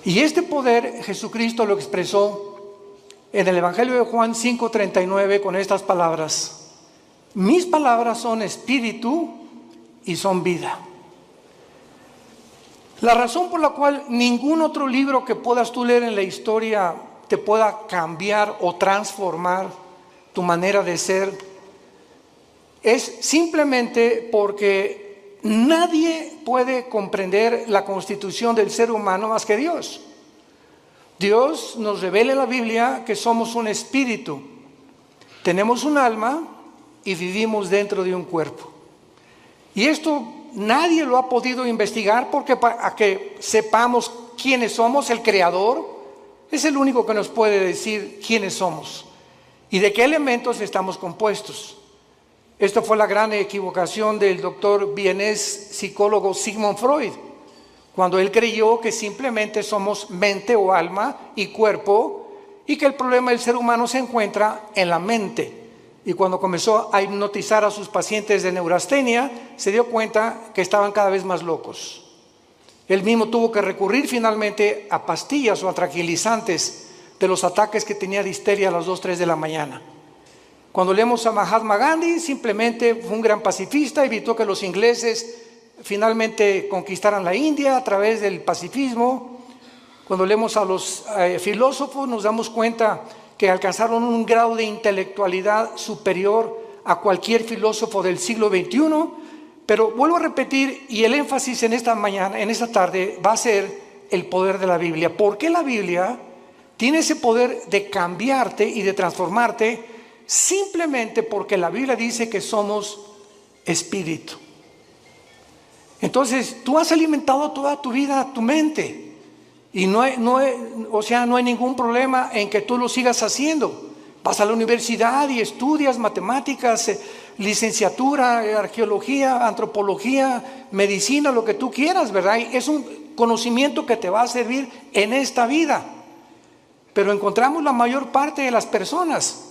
Y este poder Jesucristo lo expresó en el Evangelio de Juan 5:39 con estas palabras: mis palabras son espíritu y son vida. La razón por la cual ningún otro libro que puedas tú leer en la historia te pueda cambiar o transformar tu manera de ser es simplemente porque nadie puede comprender la constitución del ser humano más que Dios. Dios nos revela en la Biblia que somos un espíritu, tenemos un alma y vivimos dentro de un cuerpo. Y esto nadie lo ha podido investigar, porque para que sepamos quiénes somos, el Creador es el único que nos puede decir quiénes somos y de qué elementos estamos compuestos. Esto fue la gran equivocación del doctor vienés psicólogo Sigmund Freud, cuando él creyó que simplemente somos mente o alma y cuerpo, y que el problema del ser humano se encuentra en la mente. Y cuando comenzó a hipnotizar a sus pacientes de neurastenia, se dio cuenta que estaban cada vez más locos. Él mismo tuvo que recurrir finalmente a pastillas o a tranquilizantes de los ataques que tenía de histeria a las 2, 3 de la mañana. Cuando leemos a Mahatma Gandhi, simplemente fue un gran pacifista, evitó que los ingleses finalmente conquistaran la India a través del pacifismo. Cuando leemos a los filósofos, nos damos cuenta que alcanzaron un grado de intelectualidad superior a cualquier filósofo del siglo XXI. Pero vuelvo a repetir, y el énfasis en esta mañana, en esta tarde, va a ser el poder de la Biblia. ¿Por qué la Biblia tiene ese poder de cambiarte y de transformarte? Simplemente porque la Biblia dice que somos espíritu. Entonces, tú has alimentado toda tu vida tu mente. Y no hay ningún problema en que tú lo sigas haciendo. Vas a la universidad y estudias matemáticas, licenciatura, arqueología, antropología, medicina, lo que tú quieras, ¿verdad? Y es un conocimiento que te va a servir en esta vida. Pero encontramos la mayor parte de las personas,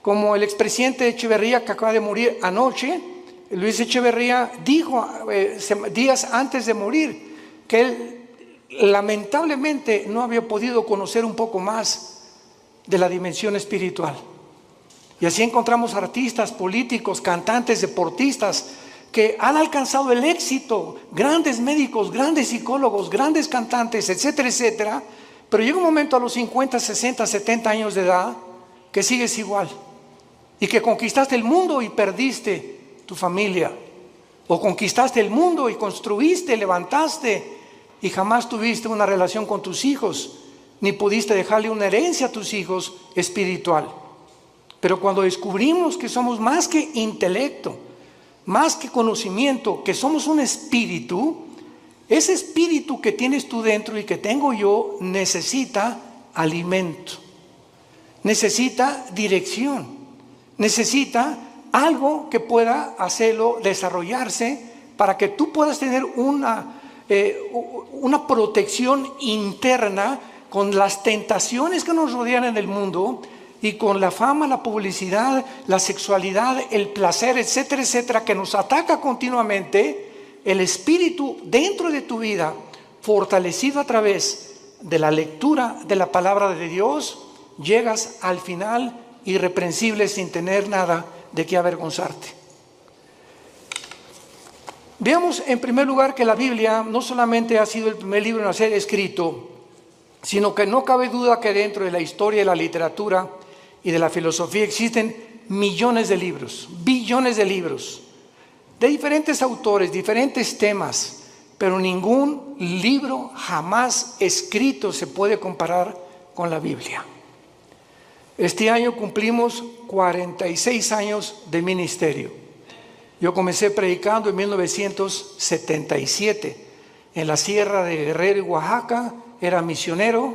como el expresidente Echeverría, que acaba de morir anoche. Luis Echeverría dijo días antes de morir que él lamentablemente no había podido conocer un poco más de la dimensión espiritual. Y así encontramos artistas, políticos, cantantes, deportistas que han alcanzado el éxito, grandes médicos, grandes psicólogos, grandes cantantes, etcétera, etcétera. Pero llega un momento a los 50, 60, 70 años de edad que sigues igual, y que conquistaste el mundo y perdiste tu familia, o conquistaste el mundo y construiste, levantaste, y jamás tuviste una relación con tus hijos, ni pudiste dejarle una herencia a tus hijos espiritual. Pero cuando descubrimos que somos más que intelecto, más que conocimiento, que somos un espíritu, ese espíritu que tienes tú dentro y que tengo yo necesita alimento, necesita dirección, necesita algo que pueda hacerlo desarrollarse para que tú puedas tener una protección interna con las tentaciones que nos rodean en el mundo y con la fama, la publicidad, la sexualidad, el placer, etcétera, etcétera, que nos ataca continuamente. El espíritu dentro de tu vida, fortalecido a través de la lectura de la palabra de Dios, llegas al final irreprensible sin tener nada de qué avergonzarte. Veamos en primer lugar que la Biblia no solamente ha sido el primer libro en ser escrito, sino que no cabe duda que dentro de la historia de la literatura y de la filosofía existen millones de libros, billones de libros, de diferentes autores, diferentes temas, pero ningún libro jamás escrito se puede comparar con la Biblia. Este año cumplimos 46 años de ministerio. Yo comencé predicando en 1977 en la Sierra de Guerrero y Oaxaca. Era misionero,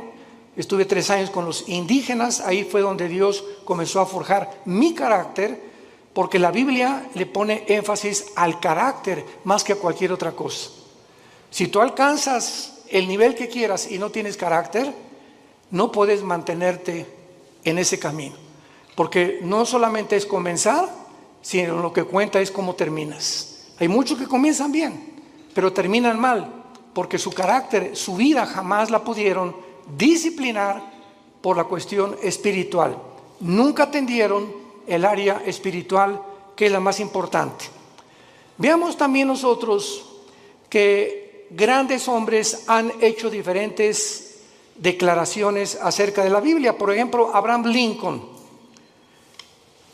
estuve 3 años con los indígenas. Ahí fue donde Dios comenzó a forjar mi carácter, porque la Biblia le pone énfasis al carácter más que a cualquier otra cosa. Si tú alcanzas el nivel que quieras y no tienes carácter, no puedes mantenerte en ese camino, porque no solamente es comenzar, sino lo que cuenta es cómo terminas. Hay muchos que comienzan bien, pero terminan mal, porque su carácter, su vida jamás la pudieron disciplinar por la cuestión espiritual. Nunca atendieron el área espiritual, que es la más importante. Veamos también nosotros que grandes hombres han hecho diferentes declaraciones acerca de la Biblia. Por ejemplo, Abraham Lincoln.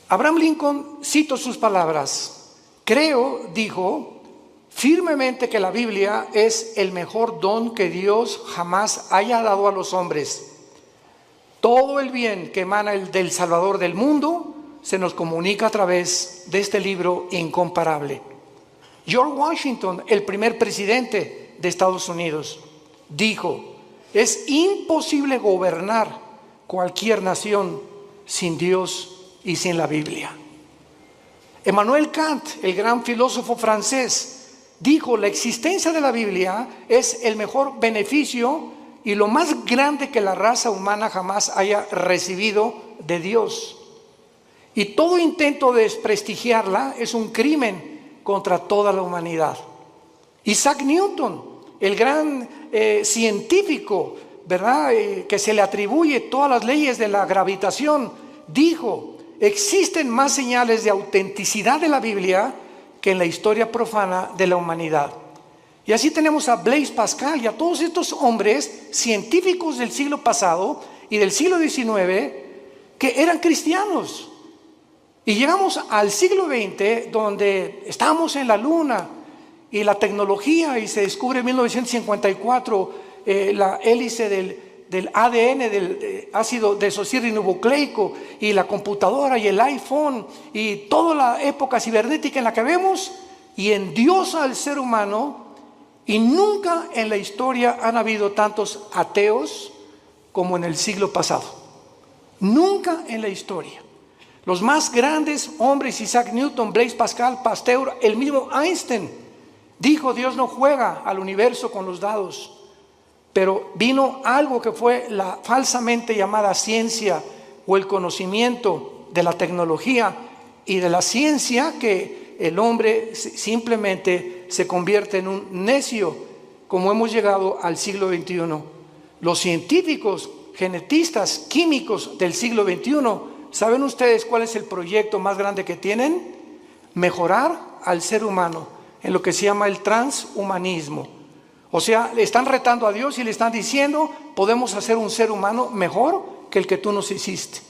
Abraham Lincoln, cito sus palabras: creo, dijo, firmemente que la Biblia es el mejor don que Dios jamás haya dado a los hombres. Todo el bien que emana del Salvador del mundo se nos comunica a través de este libro incomparable. George Washington, el primer presidente de Estados Unidos, dijo: es imposible gobernar cualquier nación sin Dios y sin la Biblia. Emmanuel Kant, el gran filósofo francés, dijo: la existencia de la Biblia es el mejor beneficio y lo más grande que la raza humana jamás haya recibido de Dios. Y todo intento de desprestigiarla es un crimen contra toda la humanidad. Isaac Newton, el gran científico, ¿verdad? Que se le atribuye todas las leyes de la gravitación, dijo: existen más señales de autenticidad de la Biblia que en la historia profana de la humanidad. Y así tenemos a Blaise Pascal y a todos estos hombres científicos del siglo pasado y del siglo XIX que eran cristianos. Y llegamos al siglo XX, donde estamos en la luna y la tecnología, y se descubre en 1954 la hélice del ADN, del ácido desoxirribonucleico, y la computadora y el iPhone y toda la época cibernética en la que vemos, y endiosa al ser humano. Y nunca en la historia han habido tantos ateos como en el siglo pasado. Nunca en la historia. Los más grandes hombres, Isaac Newton, Blaise Pascal, Pasteur, el mismo Einstein, dijo: Dios no juega al universo con los dados. Pero vino algo que fue la falsamente llamada ciencia, o el conocimiento de la tecnología y de la ciencia, que el hombre simplemente se convierte en un necio, como hemos llegado al siglo XXI. Los científicos, genetistas, químicos del siglo XXI, ¿saben ustedes cuál es el proyecto más grande que tienen? Mejorar al ser humano en lo que se llama el transhumanismo. O sea, le están retando a Dios y le están diciendo: podemos hacer un ser humano mejor que el que tú nos hiciste,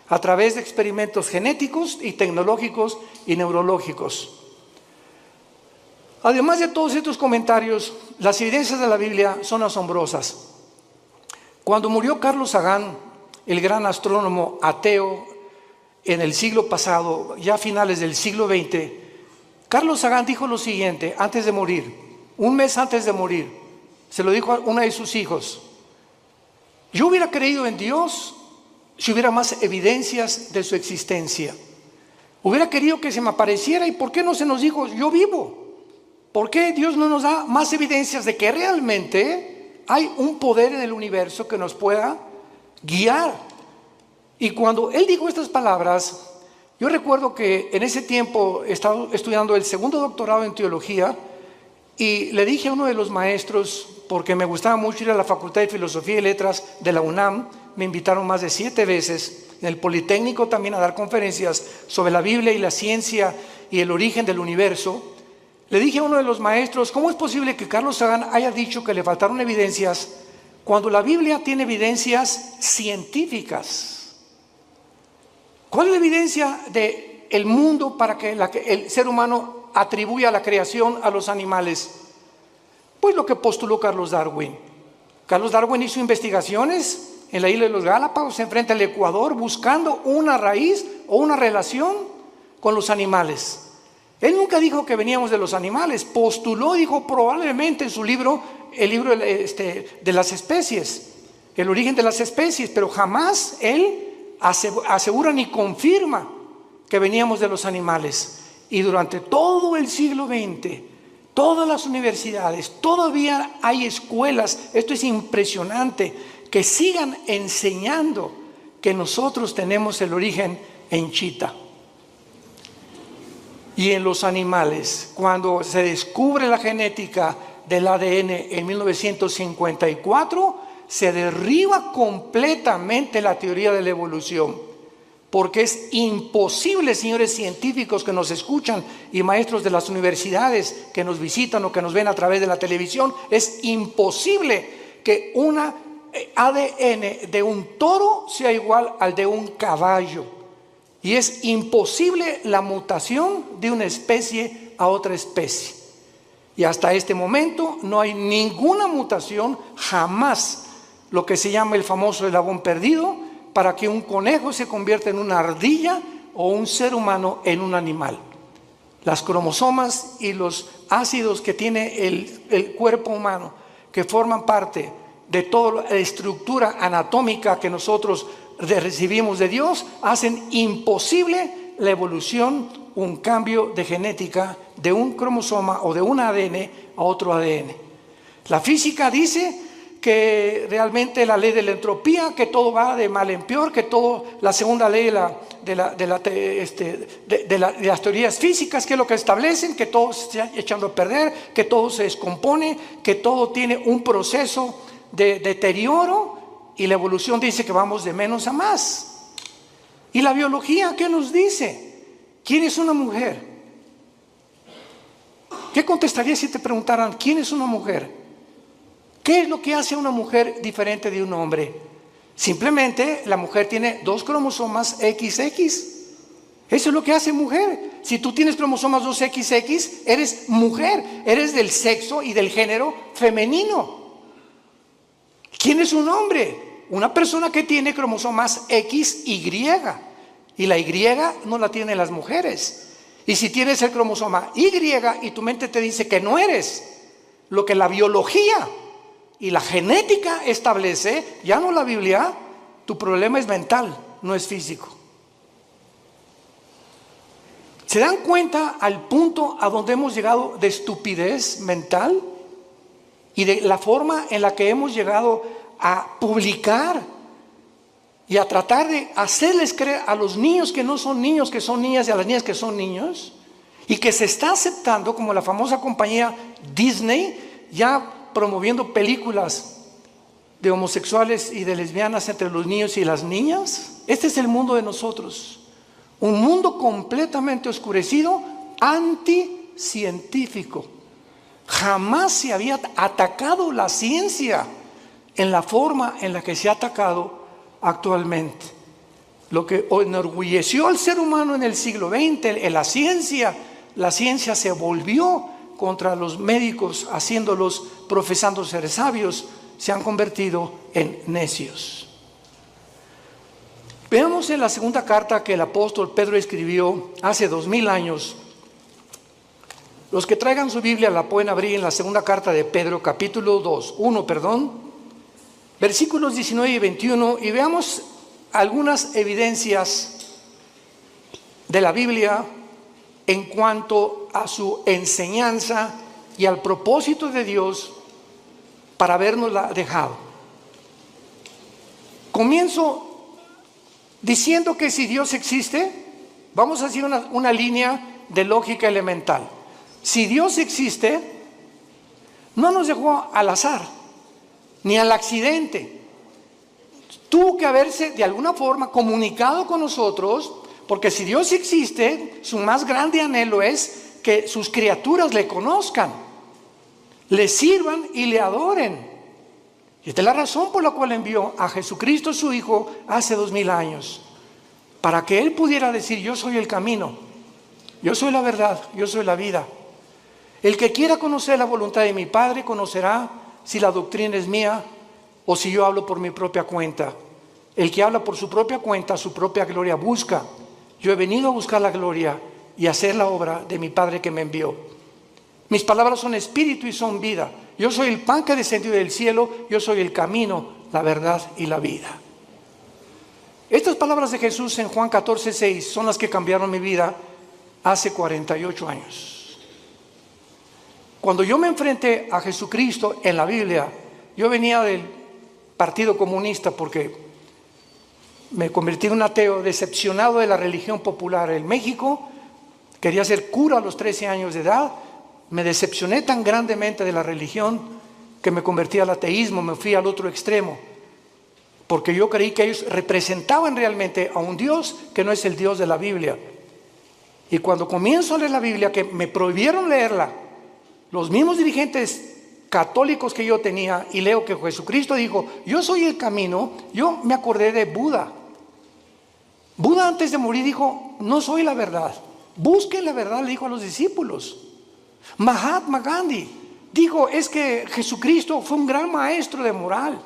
a través de experimentos genéticos y tecnológicos y neurológicos. Además de todos estos comentarios, las evidencias de la Biblia son asombrosas. Cuando murió Carlos Sagan, el gran astrónomo ateo en el siglo pasado, ya a finales del siglo XX, Carlos Sagan dijo lo siguiente antes de morir, un mes antes de morir. Se lo dijo a uno de sus hijos: yo hubiera creído en Dios si hubiera más evidencias de su existencia. Hubiera querido que se me apareciera. ¿Y por qué no se nos dijo: yo vivo? ¿Por qué Dios no nos da más evidencias de que realmente hay un poder en el universo que nos pueda guiar? Y cuando él dijo estas palabras, yo recuerdo que en ese tiempo estaba estudiando el segundo doctorado en teología, y le dije a uno de los maestros, porque me gustaba mucho ir a la Facultad de Filosofía y Letras de la UNAM, me invitaron más de 7 veces, en el Politécnico también, a dar conferencias sobre la Biblia y la ciencia y el origen del universo. Le dije a uno de los maestros: ¿cómo es posible que Carlos Sagan haya dicho que le faltaron evidencias cuando la Biblia tiene evidencias científicas? ¿Cuál es la evidencia del mundo para que el ser humano atribuya la creación a los animales? Pues lo que postuló Carlos Darwin. Carlos Darwin hizo investigaciones en la isla de los Galápagos, enfrente al Ecuador, buscando una raíz o una relación con los animales. Él nunca dijo que veníamos de los animales, postuló, dijo probablemente en su libro, el libro de las especies, el origen de las especies, pero jamás él asegura ni confirma que veníamos de los animales. Y durante todo el siglo XX, todas las universidades, todavía hay escuelas, esto es impresionante, que sigan enseñando que nosotros tenemos el origen en Chita y en los animales. Cuando se descubre la genética del ADN en 1954, se derriba completamente la teoría de la evolución. Porque es imposible, señores científicos que nos escuchan y maestros de las universidades que nos visitan o que nos ven a través de la televisión, es imposible que una ADN de un toro sea igual al de un caballo. Y es imposible la mutación de una especie a otra especie. Y hasta este momento no hay ninguna mutación, jamás, lo que se llama el famoso eslabón perdido, para que un conejo se convierta en una ardilla o un ser humano en un animal. Las cromosomas y los ácidos que tiene el cuerpo humano, que forman parte de toda la estructura anatómica que nosotros recibimos de Dios, hacen imposible la evolución, un cambio de genética de un cromosoma o de un ADN a otro ADN. La física dice que realmente la ley de la entropía, que todo va de mal en peor, que todo, la segunda ley de las teorías físicas, que es lo que establecen, que todo se está echando a perder, que todo se descompone, que todo tiene un proceso de deterioro, y la evolución dice que vamos de menos a más. ¿Y la biología qué nos dice? ¿Quién es una mujer? ¿Qué contestarías si te preguntaran quién es una mujer? ¿Qué es lo que hace a una mujer diferente de un hombre? Simplemente la mujer tiene 2 cromosomas XX. Eso es lo que hace mujer. Si tú tienes cromosomas 2XX, eres mujer, eres del sexo y del género femenino. ¿Quién es un hombre? Una persona que tiene cromosomas XY. Y la Y no la tienen las mujeres. Y si tienes el cromosoma Y y tu mente te dice que no eres lo que la biología y la genética establece, ya no la Biblia, tu problema es mental, no es físico. ¿Se dan cuenta al punto a donde hemos llegado de estupidez mental? Y de la forma en la que hemos llegado a publicar y a tratar de hacerles creer a los niños que no son niños, que son niñas, y a las niñas que son niños, y que se está aceptando, como la famosa compañía Disney, ya promoviendo películas de homosexuales y de lesbianas entre los niños y las niñas. Este es el mundo de nosotros, un mundo completamente oscurecido, anticientífico. Jamás se había atacado la ciencia en la forma en la que se ha atacado actualmente. Lo que enorgulleció al ser humano en el siglo XX, en la ciencia se volvió contra los médicos, haciéndolos, profesando ser sabios, se han convertido en necios. Veamos en la segunda carta que el apóstol Pedro escribió hace 2000 años. Los que traigan su Biblia la pueden abrir en la segunda carta de Pedro, capítulo 1, versículos 19 y 21, y veamos algunas evidencias de la Biblia en cuanto a su enseñanza y al propósito de Dios para habernosla dejado. Comienzo diciendo que si Dios existe, vamos a hacer una línea de lógica elemental. Si Dios existe, no nos dejó al azar, ni al accidente. Tuvo que haberse de alguna forma comunicado con nosotros, porque si Dios existe, su más grande anhelo es que sus criaturas le conozcan, le sirvan y le adoren. Y esta es la razón por la cual envió a Jesucristo su Hijo hace 2000 años, para que Él pudiera decir: yo soy el camino, yo soy la verdad, yo soy la vida. El que quiera conocer la voluntad de mi Padre conocerá si la doctrina es mía o si yo hablo por mi propia cuenta. El que habla por su propia cuenta, su propia gloria busca. Yo he venido a buscar la gloria y hacer la obra de mi Padre que me envió. Mis palabras son espíritu y son vida. Yo soy el pan que descendió del cielo, yo soy el camino, la verdad y la vida. Estas palabras de Jesús en Juan 14:6 son las que cambiaron mi vida hace 48 años. Cuando yo me enfrenté a Jesucristo en la Biblia, yo venía del Partido Comunista porque me convertí en un ateo decepcionado de la religión popular en México. Quería ser cura a los 13 años de edad, Me decepcioné tan grandemente de la religión que me convertí al ateísmo, me fui al otro extremo, porque yo creí que ellos representaban realmente a un Dios que no es el Dios de la Biblia. Y cuando comienzo a leer la Biblia, que me prohibieron leerla, los mismos dirigentes católicos que yo tenía, y leo que Jesucristo dijo, yo soy el camino, yo me acordé de Buda. Buda antes de morir dijo, no soy la verdad, busquen la verdad, le dijo a los discípulos. Mahatma Gandhi dijo, es que Jesucristo fue un gran maestro de moral,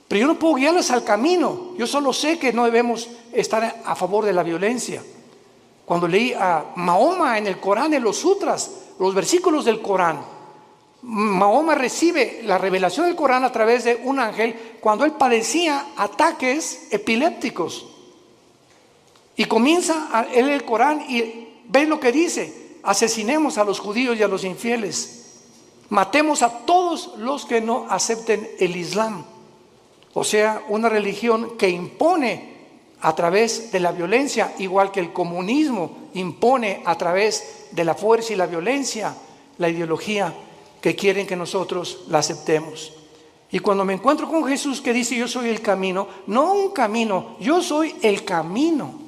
pero yo no puedo guiarles al camino, yo solo sé que no debemos estar a favor de la violencia. Cuando leí a Mahoma en el Corán, en los sutras, los versículos del Corán, Mahoma recibe la revelación del Corán a través de un ángel cuando él padecía ataques epilépticos. Y comienza a leer el Corán y ve lo que dice: asesinemos a los judíos y a los infieles, matemos a todos los que no acepten el Islam. O sea, una religión que impone a través de la violencia, igual que el comunismo impone a través de la fuerza y la violencia, la ideología que quieren que nosotros la aceptemos. Y cuando me encuentro con Jesús que dice yo soy el camino, no un camino, yo soy el camino.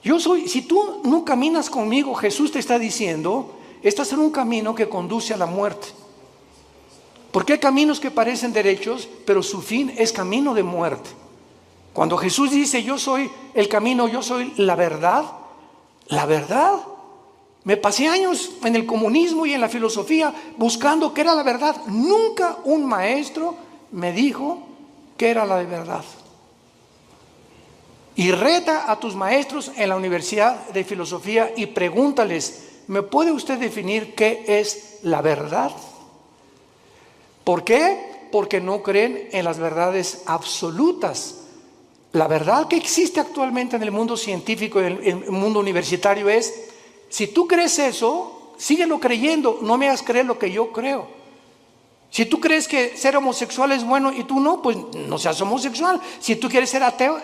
Yo soy, si tú no caminas conmigo, Jesús te está diciendo, estás en un camino que conduce a la muerte. Porque hay caminos que parecen derechos, pero su fin es camino de muerte. Cuando Jesús dice yo soy el camino, yo soy la verdad, me pasé años en el comunismo y en la filosofía buscando qué era la verdad. Nunca un maestro me dijo qué era la verdad. Y reta a tus maestros en la universidad de filosofía y pregúntales, ¿me puede usted definir qué es la verdad? ¿Por qué? Porque no creen en las verdades absolutas. La verdad que existe actualmente en el mundo científico y en el mundo universitario es, si tú crees eso, síguelo creyendo, no me hagas creer lo que yo creo. Si tú crees que ser homosexual es bueno y tú no, pues no seas homosexual. Si tú quieres ser ateo,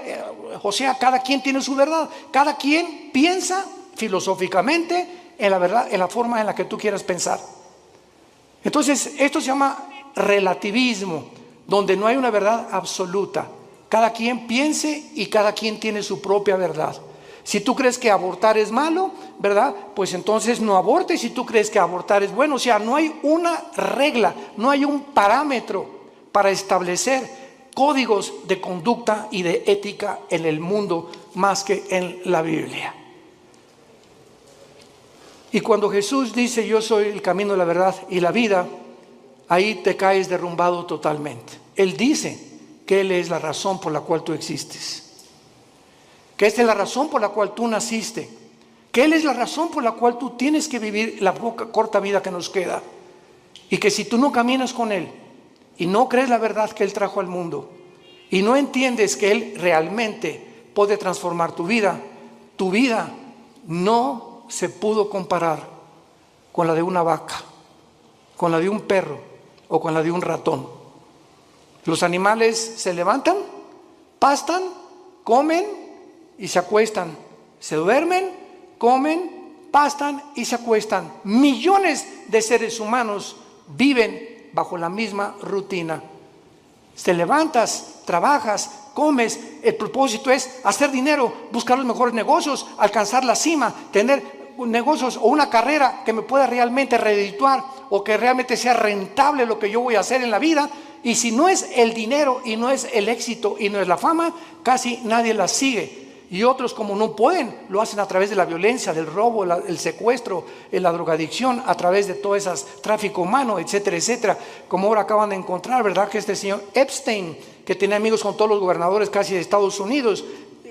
o sea, cada quien tiene su verdad. Cada quien piensa filosóficamente en la verdad, en la forma en la que tú quieras pensar. Entonces, esto se llama relativismo, donde no hay una verdad absoluta. Cada quien piense y cada quien tiene su propia verdad. Si tú crees que abortar es malo, ¿verdad? Pues entonces no abortes. Si tú crees que abortar es bueno, o sea, no hay una regla, no hay un parámetro para establecer códigos de conducta y de ética en el mundo más que en la Biblia. Y cuando Jesús dice yo soy el camino, la verdad y la vida, ahí te caes derrumbado totalmente. Él dice que Él es la razón por la cual tú existes, que esta es la razón por la cual tú naciste, que Él es la razón por la cual tú tienes que vivir la corta vida que nos queda, y que si tú no caminas con Él y no crees la verdad que Él trajo al mundo y no entiendes que Él realmente puede transformar tu vida no se pudo comparar con la de una vaca, con la de un perro o con la de un ratón. Los animales se levantan, pastan, comen y se acuestan, se duermen, comen, pastan y se acuestan. Millones de seres humanos viven bajo la misma rutina. Te levantas, trabajas, comes, el propósito es hacer dinero, buscar los mejores negocios, alcanzar la cima, tener negocios o una carrera que me pueda realmente redituar o que realmente sea rentable lo que yo voy a hacer en la vida. Y si no es el dinero y no es el éxito y no es la fama, casi nadie la sigue. Y otros, como no pueden, lo hacen a través de la violencia, del robo, el secuestro, la drogadicción, a través de todo ese tráfico humano, etcétera, etcétera. Como ahora acaban de encontrar, ¿verdad? Que este señor Epstein, que tenía amigos con todos los gobernadores casi de Estados Unidos,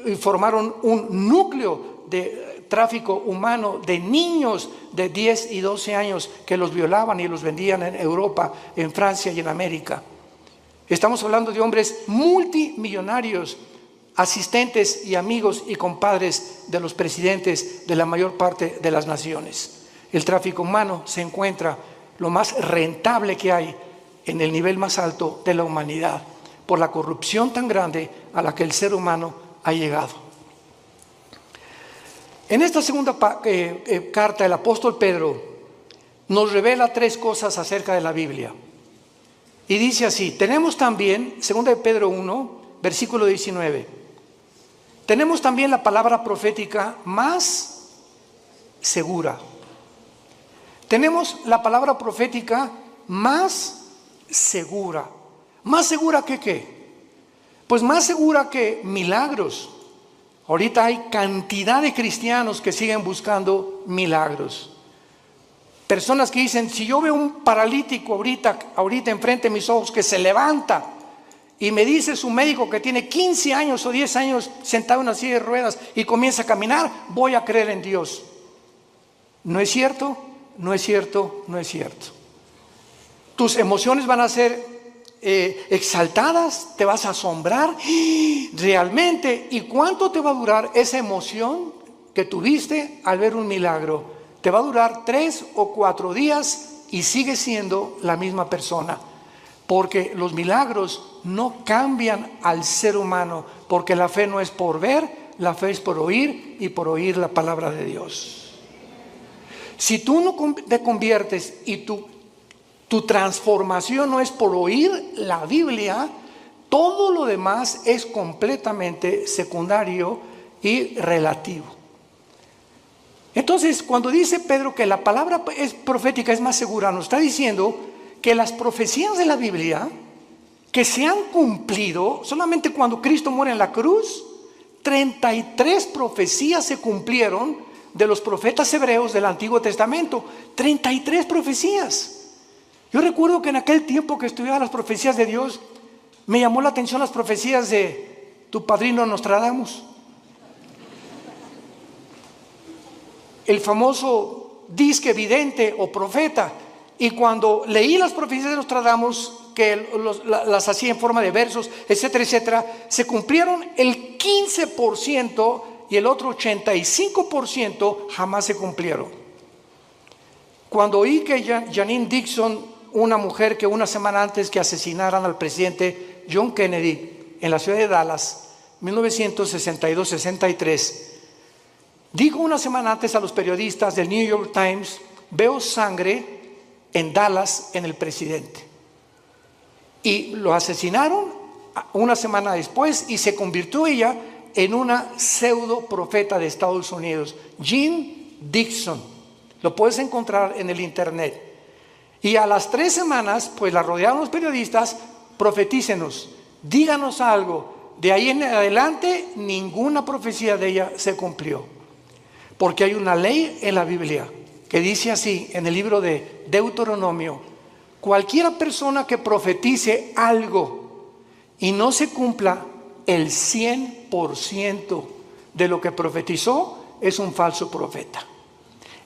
y formaron un núcleo de tráfico humano de niños de 10 y 12 años que los violaban y los vendían en Europa, en Francia y en América. Estamos hablando de hombres multimillonarios, asistentes y amigos y compadres de los presidentes de la mayor parte de las naciones. El tráfico humano se encuentra lo más rentable que hay en el nivel más alto de la humanidad, por la corrupción tan grande a la que el ser humano ha llegado. En esta segunda carta, el apóstol Pedro nos revela tres cosas acerca de la Biblia. Y dice así, tenemos también, 2 de Pedro 1, versículo 19, tenemos también la palabra profética más segura. Tenemos la palabra profética más segura. ¿Más segura que qué? Pues más segura que milagros. Ahorita hay cantidad de cristianos que siguen buscando milagros. Personas que dicen, si yo veo un paralítico ahorita enfrente de mis ojos que se levanta y me dice su médico que tiene 15 años o 10 años sentado en una silla de ruedas y comienza a caminar, voy a creer en Dios. ¿No es cierto? No es cierto, no es cierto. Tus emociones van a ser exaltadas, te vas a asombrar realmente. ¿Y cuánto te va a durar esa emoción que tuviste al ver un milagro? Te va a durar 3 o 4 días y sigues siendo la misma persona, porque los milagros no cambian al ser humano, porque la fe no es por ver, la fe es por oír, y por oír la palabra de Dios. Si tú no te conviertes y tu transformación no es por oír la Biblia, todo lo demás es completamente secundario y relativo. Entonces, cuando dice Pedro que la palabra profética es más segura, nos está diciendo que las profecías de la Biblia que se han cumplido, solamente cuando Cristo muere en la cruz, 33 profecías se cumplieron de los profetas hebreos del Antiguo Testamento. 33 profecías. Yo recuerdo que en aquel tiempo que estudiaba las profecías de Dios, me llamó la atención las profecías de tu padrino Nostradamus. El famoso disque vidente o profeta. Y cuando leí las profecías de Nostradamus, que las hacía en forma de versos, etcétera, etcétera, se cumplieron el 15% y el otro 85% jamás se cumplieron. Cuando oí que Janine Dixon, una mujer que una semana antes que asesinaran al presidente John Kennedy en la ciudad de Dallas, 1962-63, dijo una semana antes a los periodistas del New York Times, veo sangre en Dallas en el presidente. Y lo asesinaron una semana después y se convirtió ella en una pseudo profeta de Estados Unidos, Jean Dixon. Lo puedes encontrar en el internet. Y a las 3 semanas, pues la rodearon los periodistas, profetícenos, díganos algo. De ahí en adelante, ninguna profecía de ella se cumplió. Porque hay una ley en la Biblia que dice así, en el libro de Deuteronomio: cualquiera persona que profetice algo y no se cumpla el 100% de lo que profetizó, es un falso profeta.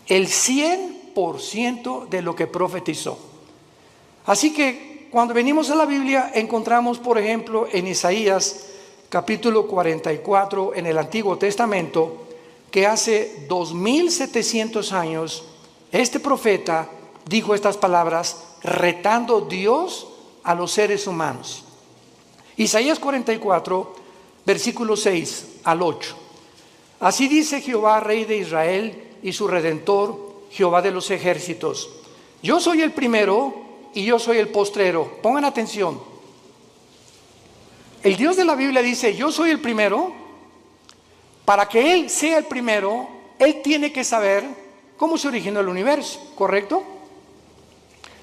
El 100% de lo que profetizó. Así que cuando venimos a la Biblia encontramos, por ejemplo, en Isaías capítulo 44 en el Antiguo Testamento, que hace 2700 años este profeta dijo estas palabras retando Dios a los seres humanos. Isaías 44, versículo 6 al 8. Así dice Jehová, Rey de Israel y su Redentor, Jehová de los ejércitos: yo soy el primero y yo soy el postrero. Pongan atención. El Dios de la Biblia dice: yo soy el primero. Para que Él sea el primero, Él tiene que saber cómo se originó el universo, ¿correcto?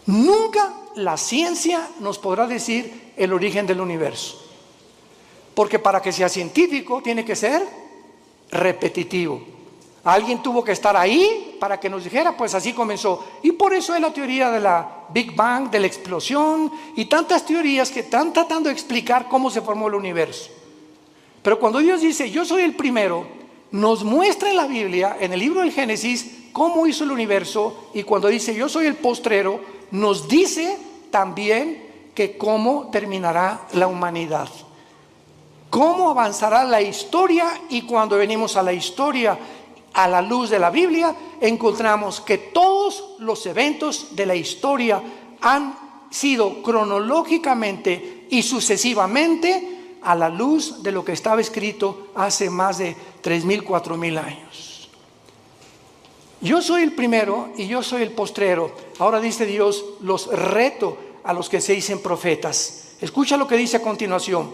Nunca la ciencia nos podrá decir el origen del universo, porque para que sea científico tiene que ser repetitivo. Alguien tuvo que estar ahí para que nos dijera, pues así comenzó. Y por eso es la teoría de la Big Bang, de la explosión, y tantas teorías que están tratando de explicar cómo se formó el universo. Pero cuando Dios dice, yo soy el primero, nos muestra en la Biblia, en el libro del Génesis, cómo hizo el universo. Y cuando dice, yo soy el postrero, nos dice también que cómo terminará la humanidad, cómo avanzará la historia. Y cuando venimos a la historia a la luz de la Biblia, encontramos que todos los eventos de la historia han sido cronológicamente y sucesivamente a la luz de lo que estaba escrito hace más de 3,000, 4,000 años. Yo soy el primero y yo soy el postrero. Ahora dice Dios, los reto a los que se dicen profetas. Escucha lo que dice a continuación.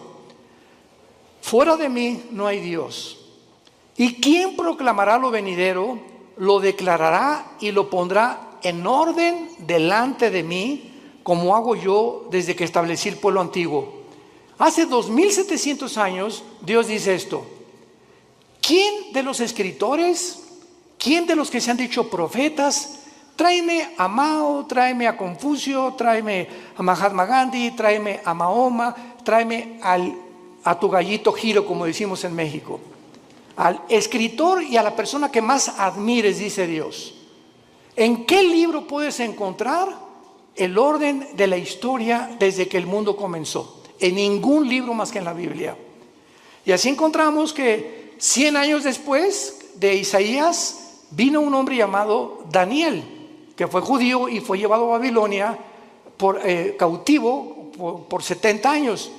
Fuera de mí no hay Dios. ¿Y quién proclamará lo venidero? Lo declarará y lo pondrá en orden delante de mí, como hago yo desde que establecí el pueblo antiguo. Hace 2700 años Dios dice esto. ¿Quién de los escritores, quién de los que se han dicho profetas, tráeme a Mao, tráeme a Confucio, tráeme a Mahatma Gandhi, tráeme a Mahoma, tráeme a tu gallito Giro, como decimos en México? Al escritor y a la persona que más admires, dice Dios. ¿En qué libro puedes encontrar el orden de la historia desde que el mundo comenzó? En ningún libro más que en la Biblia. Y así encontramos que 100 años después de Isaías vino un hombre llamado Daniel, que fue judío y fue llevado a Babilonia cautivo por 70 años.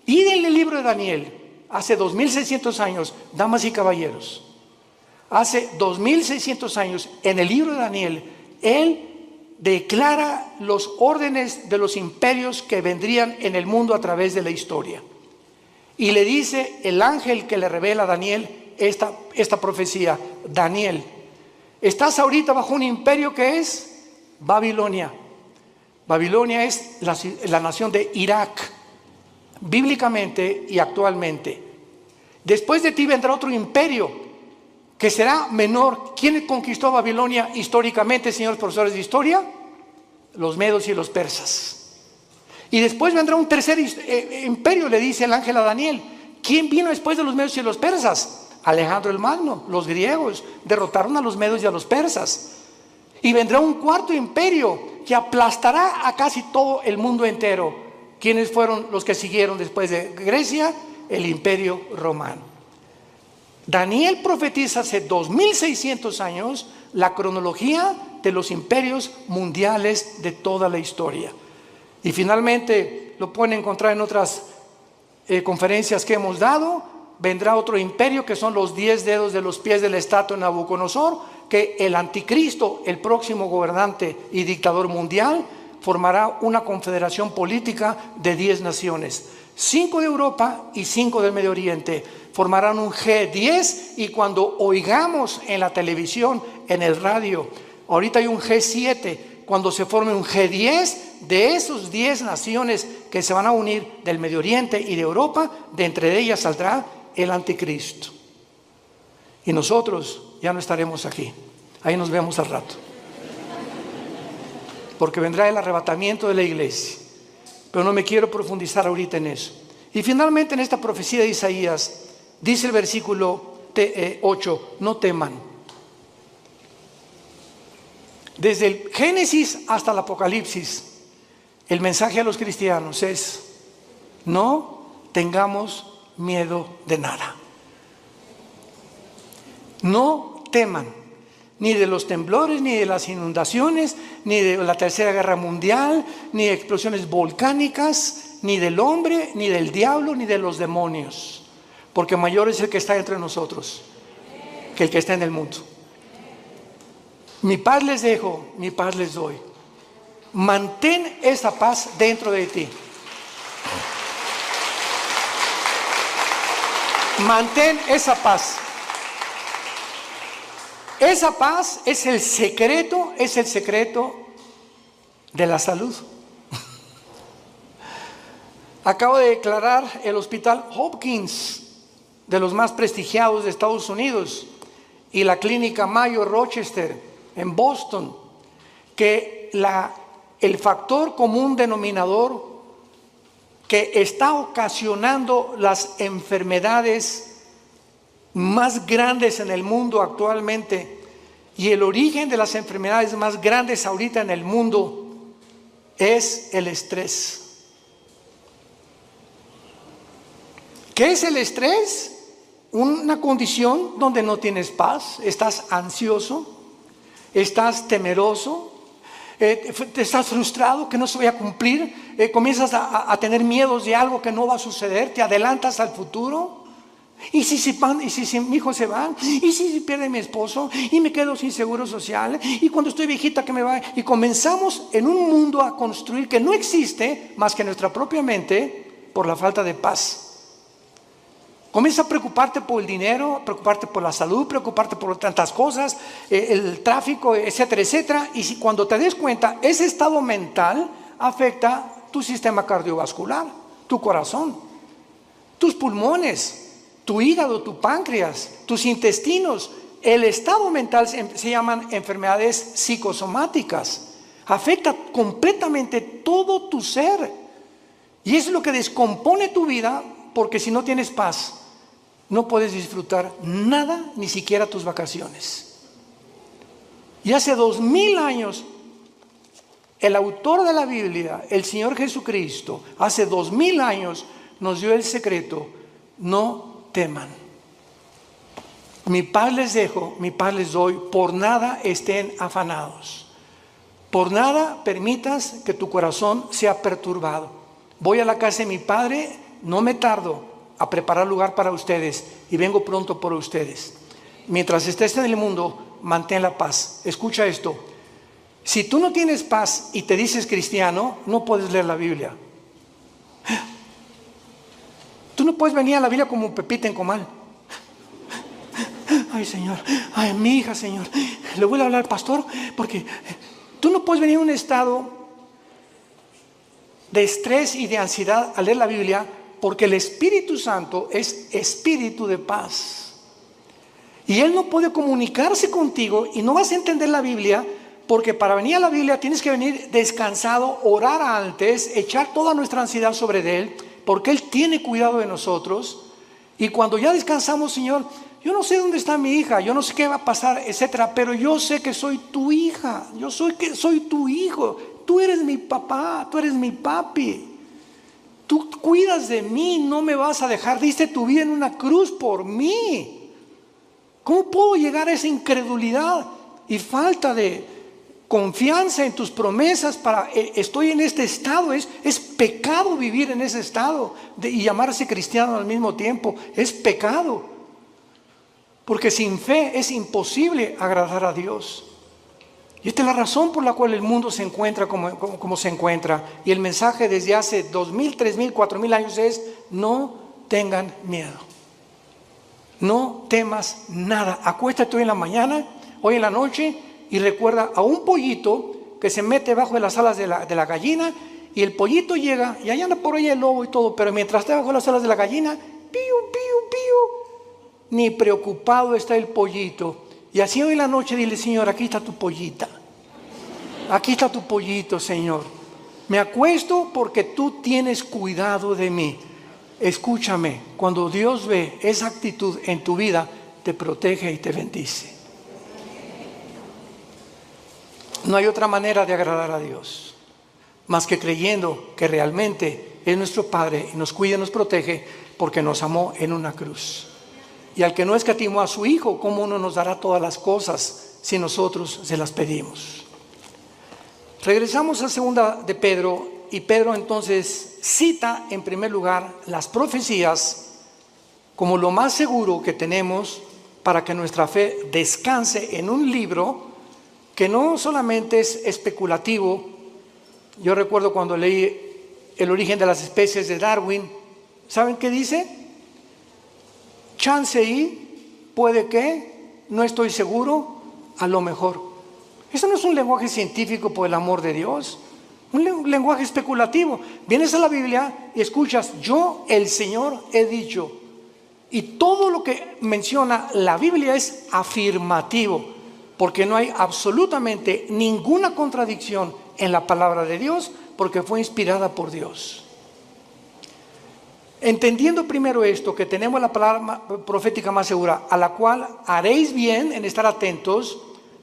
Y en el libro de Daniel, hace 2600 años, damas y caballeros, hace 2600 años, en el libro de Daniel, él declara los órdenes de los imperios que vendrían en el mundo a través de la historia. Y le dice el ángel que le revela a Daniel esta profecía: Daniel, estás ahorita bajo un imperio que es Babilonia. Babilonia es la nación de Irak, bíblicamente y actualmente. Después de ti vendrá otro imperio que será menor. ¿Quién conquistó Babilonia históricamente, señores profesores de historia? Los medos y los persas. Y después vendrá un tercer imperio, le dice el ángel a Daniel. ¿Quién vino después de los medos y los persas? Alejandro el Magno. Los griegos derrotaron a los medos y a los persas. Y vendrá un cuarto imperio que aplastará a casi todo el mundo entero. ¿Quiénes fueron los que siguieron después de Grecia? El imperio romano. Daniel profetiza hace 2600 años la cronología de los imperios mundiales de toda la historia. Y finalmente lo pueden encontrar en otras conferencias que hemos dado. Vendrá otro imperio que son los 10 dedos de los pies de la estatua de Nabucodonosor, que el anticristo, el próximo gobernante y dictador mundial, formará una confederación política de 10 naciones. 5 de Europa y 5 del Medio Oriente formarán un G10, y cuando oigamos en la televisión, en el radio, ahorita hay un G7, cuando se forme un G10, de esos 10 naciones que se van a unir del Medio Oriente y de Europa, de entre ellas saldrá el anticristo. Y nosotros ya no estaremos aquí. Ahí nos vemos al rato. Porque vendrá el arrebatamiento de la iglesia. Pero no me quiero profundizar ahorita en eso. Y finalmente en esta profecía de Isaías, dice el versículo 8, no teman. Desde el Génesis hasta el Apocalipsis, el mensaje a los cristianos es: no tengamos miedo de nada. No teman, ni de los temblores, ni de las inundaciones, ni de la Tercera Guerra Mundial, ni de explosiones volcánicas, ni del hombre, ni del diablo, ni de los demonios. Porque mayor es el que está entre nosotros que el que está en el mundo. Mi paz les dejo, mi paz les doy. Mantén esa paz dentro de ti. Mantén esa paz. Esa paz es el secreto de la salud. Acabo de declarar el Hospital Hopkins, de los más prestigiados de Estados Unidos, y la Clínica Mayo Rochester en Boston, que el factor común denominador que está ocasionando las enfermedades más grandes en el mundo actualmente, y el origen de las enfermedades más grandes ahorita en el mundo, es el estrés. ¿Qué es el estrés? Una condición donde no tienes paz, estás ansioso, estás temeroso, estás frustrado que no se vaya a cumplir, comienzas a tener miedos de algo que no va a suceder, te adelantas al futuro, ¿Y si mi hijo se va? ¿Y si pierde mi esposo? ¿Y me quedo sin seguro social? ¿Y cuando estoy viejita que me va? Y comenzamos en un mundo a construir que no existe más que nuestra propia mente por la falta de paz. Comienza a preocuparte por el dinero, preocuparte por la salud, preocuparte por tantas cosas, el tráfico, etcétera, etcétera. Y si cuando te des cuenta, ese estado mental afecta tu sistema cardiovascular, tu corazón, tus pulmones, tu hígado, tu páncreas, tus intestinos. El estado mental se llaman enfermedades psicosomáticas. Afecta completamente todo tu ser. Y es lo que descompone tu vida, porque si no tienes paz, no puedes disfrutar nada, ni siquiera tus vacaciones. Y hace 2000 años, el autor de la Biblia, el Señor Jesucristo, hace 2000 años nos dio el secreto: no teman. Mi paz les dejo, mi paz les doy, por nada estén afanados. Por nada permitas que tu corazón sea perturbado. Voy a la casa de mi Padre, no me tardo a preparar lugar para ustedes y vengo pronto por ustedes. Mientras estés en el mundo, mantén la paz. Escucha esto: si tú no tienes paz y te dices cristiano, no puedes leer la Biblia. Tú no puedes venir a la Biblia como Pepita en comal. Ay, Señor, ay, mi hija, Señor, le voy a hablar al pastor, porque tú no puedes venir en un estado de estrés y de ansiedad a leer la Biblia, porque el Espíritu Santo es espíritu de paz. Y Él no puede comunicarse contigo y no vas a entender la Biblia, porque para venir a la Biblia tienes que venir descansado, orar antes, echar toda nuestra ansiedad sobre Él, porque Él tiene cuidado de nosotros. Y cuando ya descansamos, Señor, yo no sé dónde está mi hija, yo no sé qué va a pasar, etcétera, pero yo sé que soy tu hija, yo soy tu hijo, tú eres mi papá, tú eres mi papi. Tú cuidas de mí, no me vas a dejar, diste tu vida en una cruz por mí. ¿Cómo puedo llegar a esa incredulidad y falta de confianza en tus promesas estoy en este estado? Es pecado vivir en ese estado y llamarse cristiano al mismo tiempo. Es pecado, porque sin fe es imposible agradar a Dios. Y esta es la razón por la cual el mundo se encuentra como se encuentra. Y el mensaje desde hace 2000, 3000, 4000 años es: no tengan miedo. No temas nada. Acuéstate hoy en la mañana, hoy en la noche, y recuerda a un pollito que se mete bajo de las alas de la gallina, y el pollito llega, y allá anda por ahí el lobo y todo, pero mientras está bajo las alas de la gallina, pío, pío, pío, ni preocupado está el pollito. Y así hoy en la noche dile: Señor, aquí está tu pollita. Aquí está tu pollito, Señor. Me acuesto porque tú tienes cuidado de mí. Escúchame, cuando Dios ve esa actitud en tu vida, te protege y te bendice. No hay otra manera de agradar a Dios más que creyendo que realmente es nuestro Padre y nos cuida y nos protege, porque nos amó en una cruz. Y al que no escatimó a su Hijo, ¿cómo no nos dará todas las cosas si nosotros se las pedimos? Regresamos a segunda de Pedro, y Pedro entonces cita en primer lugar las profecías como lo más seguro que tenemos para que nuestra fe descanse en un libro que no solamente es especulativo. Yo recuerdo cuando leí El origen de las especies de Darwin, ¿saben qué dice? Chance y, puede que, no estoy seguro, a lo mejor. Eso no es un lenguaje científico, por el amor de Dios. Un lenguaje especulativo. Vienes a la Biblia y escuchas: yo, el Señor, he dicho. Y todo lo que menciona la Biblia es afirmativo, porque no hay absolutamente ninguna contradicción en la palabra de Dios, porque fue inspirada por Dios. Entendiendo primero esto, que tenemos la palabra profética más segura, a la cual haréis bien en estar atentos,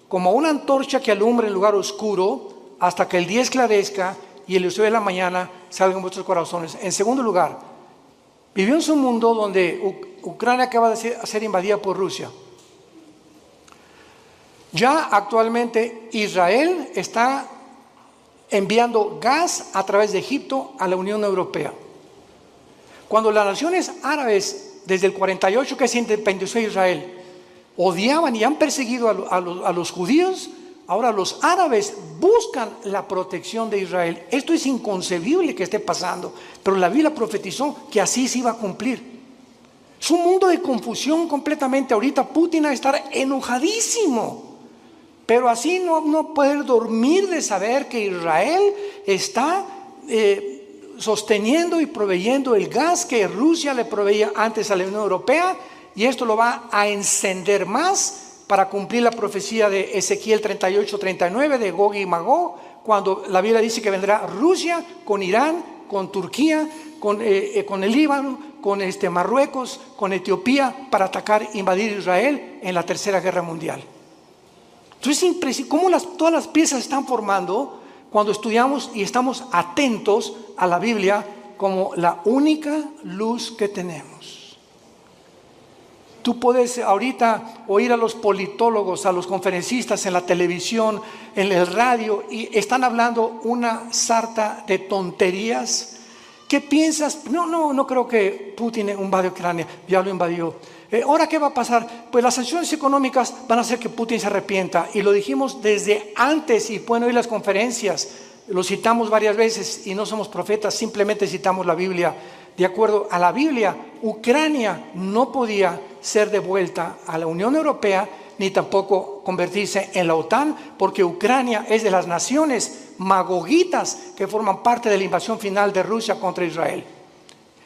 como una antorcha que alumbra en lugar oscuro, hasta que el día esclarezca y el lucero de la mañana salga en vuestros corazones. En segundo lugar, vivimos en un mundo donde Ucrania acaba de ser invadida por Rusia. Ya actualmente Israel está enviando gas a través de Egipto a la Unión Europea. Cuando las naciones árabes desde el 48 que se independizó Israel, odiaban y han perseguido a los judíos, ahora los árabes buscan la protección de Israel. Esto es inconcebible que esté pasando, pero la Biblia profetizó que así se iba a cumplir. Es un mundo de confusión completamente. Ahorita Putin va a estar enojadísimo, pero así no poder dormir de saber que Israel está sosteniendo y proveyendo el gas que Rusia le proveía antes a la Unión Europea, y esto lo va a encender más para cumplir la profecía de Ezequiel 38-39 de Gog y Magog, cuando la Biblia dice que vendrá Rusia con Irán, con Turquía, con el Líbano, con Marruecos, con Etiopía, para atacar, invadir Israel en la Tercera Guerra Mundial. Entonces es impresionante cómo todas las piezas están formando cuando estudiamos y estamos atentos a la Biblia como la única luz que tenemos. Tú puedes ahorita oír a los politólogos, a los conferencistas en la televisión, en el radio, y están hablando una sarta de tonterías. ¿Qué piensas? No creo que Putin invadió Ucrania, ya lo invadió. ¿Ahora qué va a pasar? Pues las sanciones económicas van a hacer que Putin se arrepienta, y lo dijimos desde antes, y pueden oír las conferencias, lo citamos varias veces, y no somos profetas, simplemente citamos la Biblia. De acuerdo a la Biblia, Ucrania no podía ser devuelta a la Unión Europea, ni tampoco convertirse en la OTAN, porque Ucrania es de las naciones magogitas que forman parte de la invasión final de Rusia contra Israel.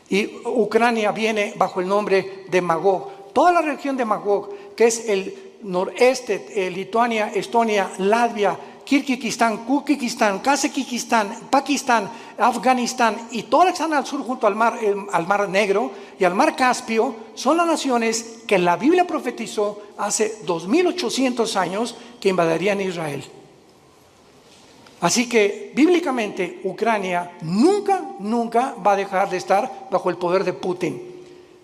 Y Ucrania viene bajo el nombre de Magog. Toda la región de Magog, que es el noreste, Lituania, Estonia, Latvia, Kirguistán, Kuzbekistán, Kazajistán, Pakistán, Afganistán y todas las que están al sur junto al mar Negro y al mar Caspio, son las naciones que la Biblia profetizó hace 2800 años que invadirían Israel. Así que bíblicamente Ucrania nunca va a dejar de estar bajo el poder de Putin.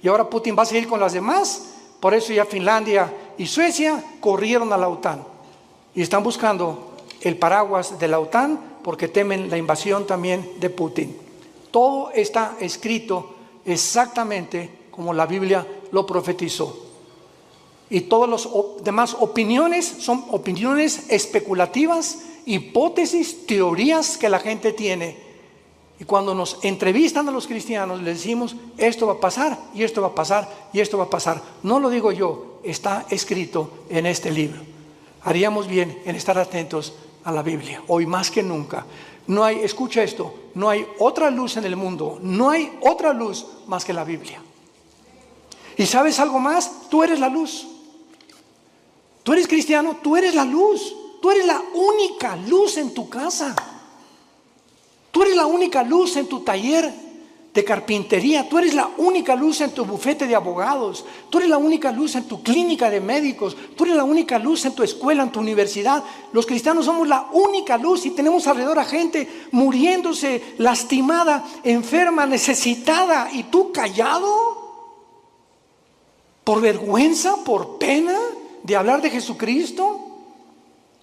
Y ahora Putin va a seguir con las demás. Por eso ya Finlandia y Suecia corrieron a la OTAN y están buscando el paraguas de la OTAN porque temen la invasión también de Putin. Todo está escrito exactamente como la Biblia lo profetizó. Y todas las demás opiniones son opiniones especulativas, hipótesis, teorías que la gente tiene. Y cuando nos entrevistan a los cristianos, les decimos, esto va a pasar, y esto va a pasar, y esto va a pasar. No lo digo yo, está escrito en este libro. Haríamos bien en estar atentos a la Biblia, hoy más que nunca. No hay, escucha esto, no hay otra luz en el mundo, no hay otra luz más que la Biblia. ¿Y sabes algo más? Tú eres la luz. Tú eres cristiano, tú eres la luz. Tú eres la única luz en tu casa. Tú eres la única luz en tu taller de carpintería. Tú eres la única luz en tu bufete de abogados. Tú eres la única luz en tu clínica de médicos. Tú eres la única luz en tu escuela, en tu universidad. Los cristianos somos la única luz y tenemos alrededor a gente muriéndose, lastimada, enferma, necesitada. ¿Y tú callado? ¿Por vergüenza? ¿Por pena de hablar de Jesucristo?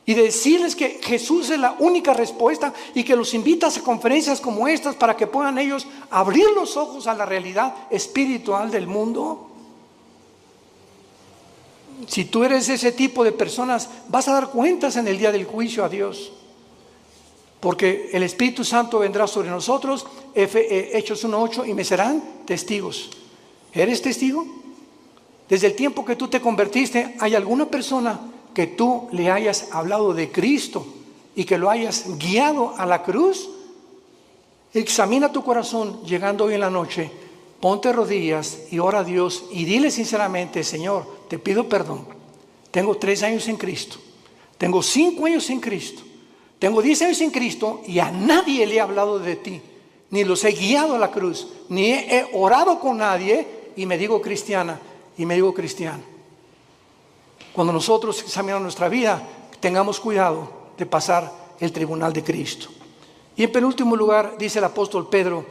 Y decirles que Jesús es la única respuesta y que los invitas a conferencias como estas para que puedan ellos abrir los ojos a la realidad espiritual del mundo. Si tú eres ese tipo de personas, vas a dar cuentas en el día del juicio a Dios. Porque el Espíritu Santo vendrá sobre nosotros, Hechos 1:8, y me serán testigos. ¿Eres testigo? Desde el tiempo que tú te convertiste, ¿hay alguna persona que tú le hayas hablado de Cristo y que lo hayas guiado a la cruz? Examina tu corazón llegando hoy en la noche, ponte rodillas y ora a Dios y dile sinceramente: Señor, te pido perdón. Tengo 3 años en Cristo, tengo 5 años en Cristo, tengo 10 años en Cristo y a nadie le he hablado de ti, ni los he guiado a la cruz, ni he orado con nadie y me digo cristiana y me digo cristiano. Cuando nosotros examinamos nuestra vida, tengamos cuidado de pasar el tribunal de Cristo. Y en penúltimo lugar, dice el apóstol Pedro,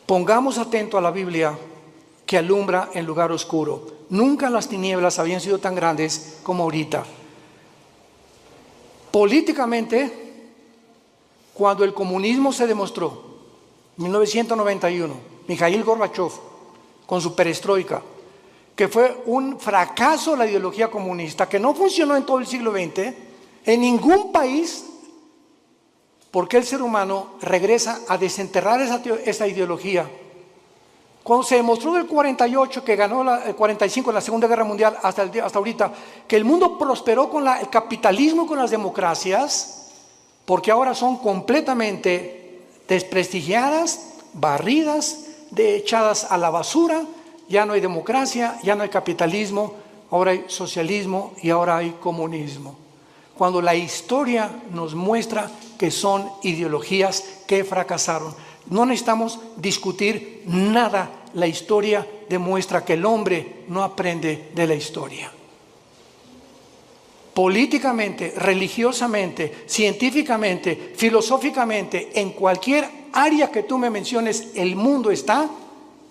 pongamos atento a la Biblia que alumbra en lugar oscuro. Nunca las tinieblas habían sido tan grandes como ahorita. Políticamente, cuando el comunismo se demostró, en 1991, Mikhail Gorbachev, con su perestroika, que fue un fracaso la ideología comunista, que no funcionó en todo el siglo XX, en ningún país, porque el ser humano regresa a desenterrar esa ideología. Cuando se demostró del 48, que ganó el 45 en la Segunda Guerra Mundial, hasta ahorita, que el mundo prosperó con el capitalismo, con las democracias, porque ahora son completamente desprestigiadas, barridas, echadas a la basura. Ya no hay democracia, ya no hay capitalismo, ahora hay socialismo y ahora hay comunismo. Cuando la historia nos muestra que son ideologías que fracasaron. No necesitamos discutir nada. La historia demuestra que el hombre no aprende de la historia. Políticamente, religiosamente, científicamente, filosóficamente, en cualquier área que tú me menciones, el mundo está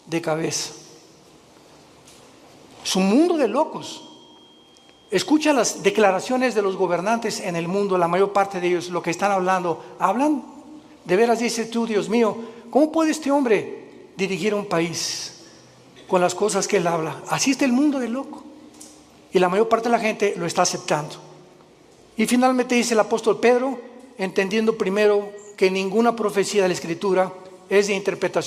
de cabeza. Es un mundo de locos. Escucha las declaraciones de los gobernantes en el mundo, la mayor parte de ellos, lo que están hablando. Hablan, de veras dices tú, Dios mío, ¿cómo puede este hombre dirigir un país con las cosas que él habla? Así está el mundo de loco. Y la mayor parte de la gente lo está aceptando. Y finalmente dice el apóstol Pedro, entendiendo primero que ninguna profecía de la Escritura es de interpretación